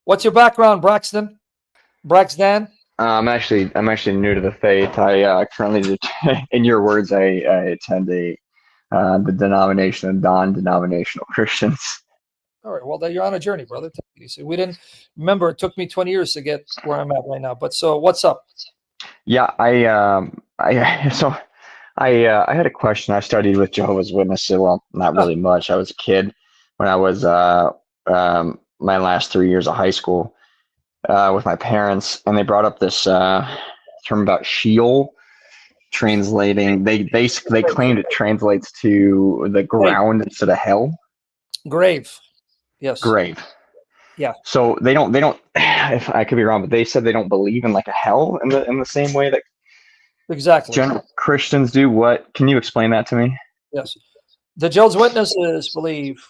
What's your background, Braxton? Braxton? I'm actually new to the faith. I currently, in your words, I attend the denomination of non-denominational Christians. All right. Well, then you're on a journey, brother. You see, we didn't remember. It took me 20 years to get where I'm at right now. But so, what's up? Yeah, I had a question. I studied with Jehovah's Witnesses. Well, not really much. I was a kid when I was my last 3 years of high school with my parents, and they brought up this term about Sheol, translating. They claimed it translates to the ground instead of hell. Grave. Yes. Grave. Yeah. So they don't. If I could be wrong, but they said they don't believe in like a hell in the same way that exactly general Christians do. What? Can you explain that to me? Yes. The Jehovah's Witnesses believe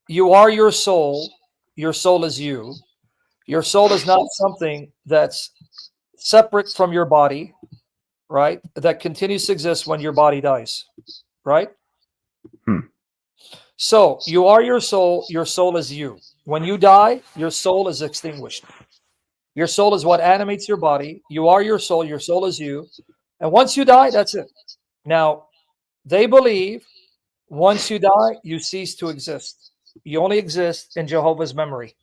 you are your soul. Your soul is you. Your soul is not something that's separate from your body, right? That continues to exist when your body dies, right? So you are your soul. Your soul is you. When you die, your soul is extinguished. Your soul is what animates your body. You are your soul. Your soul is you. And once you die, that's it. Now, they believe once you die, you cease to exist. You only exist in Jehovah's memory.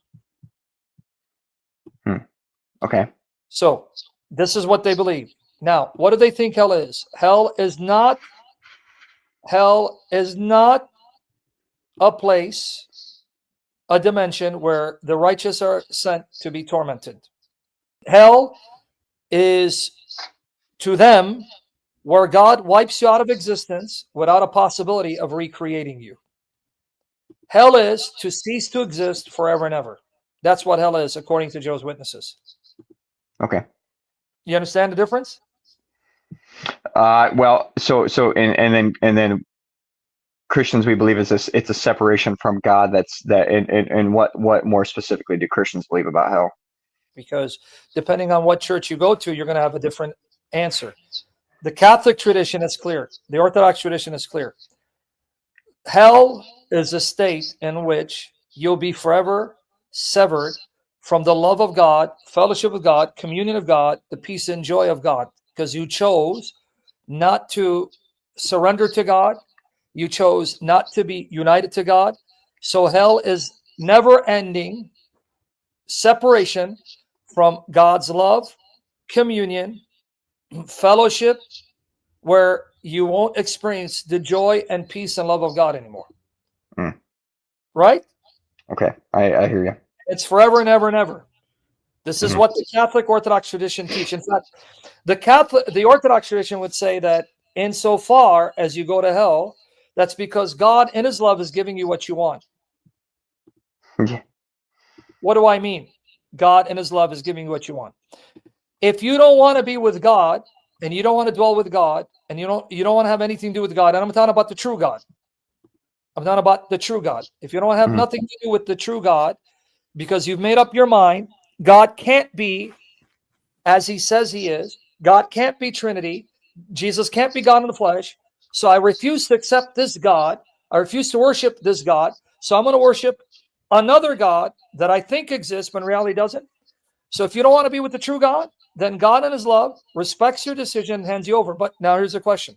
Okay. So this is what they believe. Now, what do they think hell is? Hell is not a place, a dimension where the righteous are sent to be tormented. Hell is, to them, where God wipes you out of existence without a possibility of recreating you. Hell is to cease to exist forever and ever. That's what hell is, according to Jehovah's Witnesses. Okay. You understand the difference? Well, and then Christians, we believe it's a separation from God. And what more specifically do Christians believe about hell? Because depending on what church you go to, you're going to have a different answer. The Catholic tradition is clear. The Orthodox tradition is clear. Hell is a state in which you'll be forever severed from the love of God, fellowship of God, communion of God, the peace and joy of God, because you chose not to surrender to God. You chose not to be united to God. So hell is never-ending separation from God's love, communion, fellowship, where you won't experience the joy and peace and love of God anymore. Right? Okay, I hear you. It's forever and ever and ever. This is what the Catholic Orthodox tradition teach. In fact, the Orthodox tradition would say that insofar as you go to hell, that's because God in his love is giving you what you want. Yeah. What do I mean? God in his love is giving you what you want. If you don't want to be with God, and you don't want to dwell with God, and you don't want to have anything to do with God, and I'm talking about the true God. I'm talking about the true God. If you don't have nothing to do with the true God, because you've made up your mind, God can't be as he says he is. God can't be Trinity. Jesus can't be God in the flesh. So I refuse to accept this God. I refuse to worship this God. So I'm going to worship another God that I think exists, but in reality doesn't. So if you don't want to be with the true God, then God in his love respects your decision and hands you over. But now here's the question.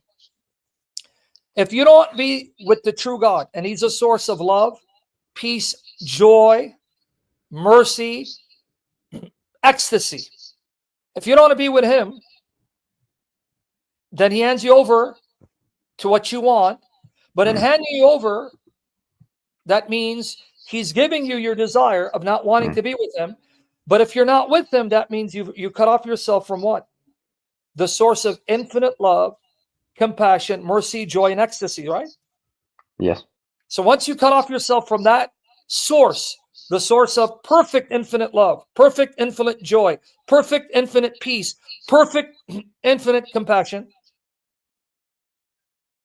If you don't be with the true God, and he's a source of love, peace, joy, mercy, ecstasy. If you don't want to be with him, then he hands you over to what you want. But in handing you over, that means he's giving you your desire of not wanting to be with him. But if you're not with him, that means you cut off yourself from what? The source of infinite love, compassion, mercy, joy, and ecstasy, right? Yes. So once you cut off yourself from that source, the source of perfect infinite love, perfect infinite joy, perfect infinite peace, perfect infinite compassion,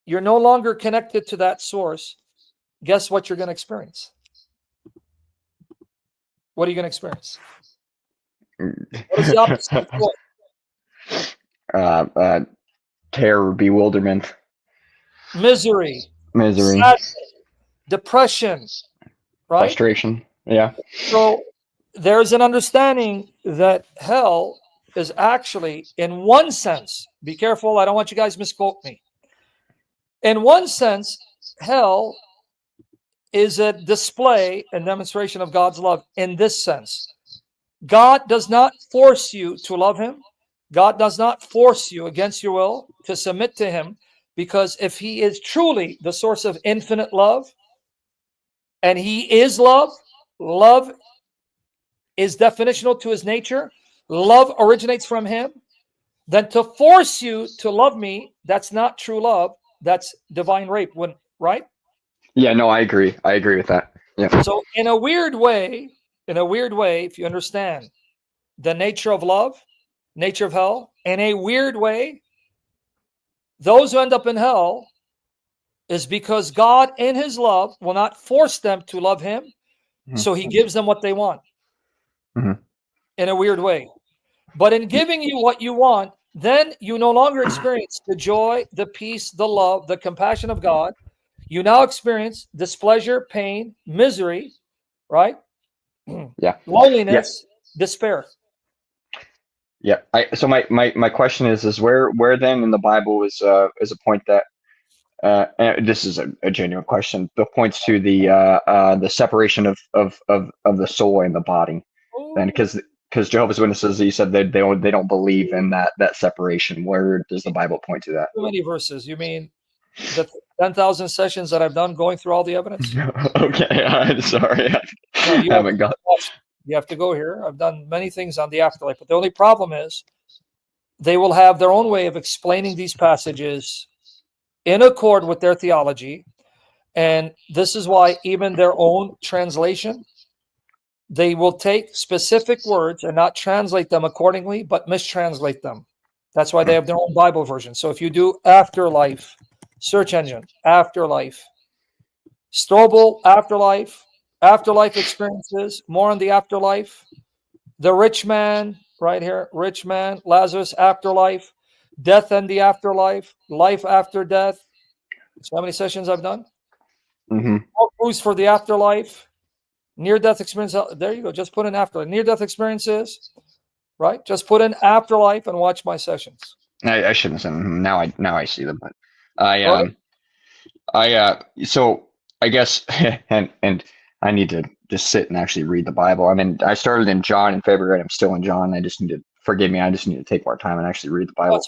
you're no longer connected to that source. Guess what you're going to experience? What are you going to experience? What is the opposite of joy? Terror, bewilderment, misery, misery, sadness, depression, right? frustration. Yeah. So there's an understanding that hell is actually, in one sense, be careful, I don't want you guys misquote me. In one sense, hell is a display and demonstration of God's love in this sense. God does not force you to love him. God does not force you against your will to submit to him, because if he is truly the source of infinite love, and he is love, love is definitional to his nature, love originates from him, then to force you to love me, that's not true love, that's divine rape, right? Yeah, no, I agree. I agree with that. Yeah. So in a weird way, if you understand the nature of love, nature of hell, in a weird way, those who end up in hell is because God in his love will not force them to love him. Mm-hmm. So he gives them what they want. Mm-hmm. In a weird way. But in giving you what you want, then you no longer experience the joy, the peace, the love, the compassion of God. You now experience displeasure, pain, misery, right? Yeah. Loneliness, despair. Yeah. So my question is where then in the Bible is a point that and this is a genuine question, that points to the separation of the soul and the body. Ooh. And because Jehovah's Witnesses, you said they don't believe in that separation. Where does the Bible point to that? Too many verses. You mean the 10,000 sessions that I've done going through all the evidence? Okay, I'm sorry. No, you have to go here. I've done many things on the afterlife, but the only problem is they will have their own way of explaining these passages in accord with their theology. And this is why even their own translation, they will take specific words and not translate them accordingly, but mistranslate them. That's why they have their own Bible version. So if you do afterlife, search engine, afterlife, Strobel, afterlife experiences, more on the afterlife, the rich man, right here, rich man, Lazarus, afterlife, death and the afterlife, life after death. So how many sessions I've done? Mm-hmm. Cruise for the afterlife, near-death experience. There you go. Just put in afterlife. Near-death experiences, right? Just put in afterlife and watch my sessions. I shouldn't have said them. Now I see them, but so I guess and I need to just sit and actually read the Bible. I mean, I started in John in February. I'm still in John. I just need to take more time and actually read the Bible.